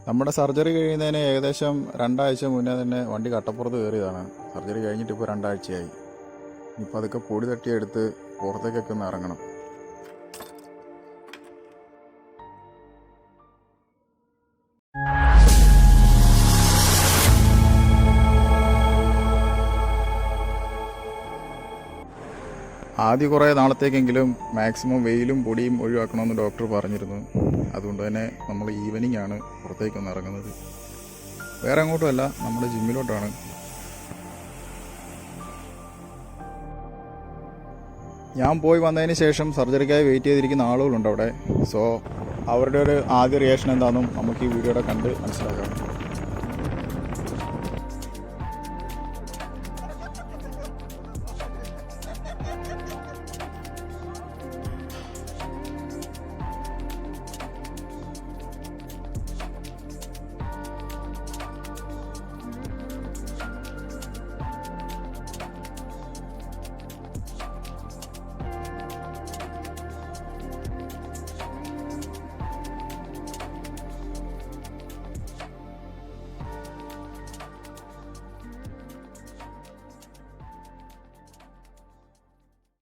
നമ്മുടെ സർജറി കഴിയുന്നതിന് ഏകദേശം 2 ആഴ്ച മുന്നേ തന്നെ വണ്ടി കട്ടപ്പുറത്ത് കയറിയതാണ്. സർജറി കഴിഞ്ഞിട്ട് ഇപ്പോൾ 2 ആഴ്ചയായി. ഇനിയിപ്പോൾ അതൊക്കെ പൊടി തട്ടിയെടുത്ത് പുറത്തേക്കൊക്കെ ഒന്ന് ഇറങ്ങണം. ആദ്യ കുറേ നാളത്തേക്കെങ്കിലും മാക്സിമം വെയിലും പൊടിയും ഒഴിവാക്കണമെന്ന് ഡോക്ടർ പറഞ്ഞിരുന്നു. അതുകൊണ്ട് തന്നെ നമ്മൾ ഈവനിങ് ആണ് പുറത്തേക്കൊന്ന് ഇറങ്ങുന്നത്. വേറെ അങ്ങോട്ടുമല്ല, നമ്മുടെ ജിമ്മിലോട്ടാണ്. ഞാൻ പോയി വന്നതിന് ശേഷം സർജറിക്കായി വെയിറ്റ് ചെയ്തിരിക്കുന്ന ആളുകളുണ്ട് അവിടെ. സോ അവരുടെ ഒരു ആദ്യ റിയാക്ഷൻ എന്താണെന്നും നമുക്ക് ഈ വീഡിയോയുടെ കണ്ട് മനസ്സിലാക്കാം.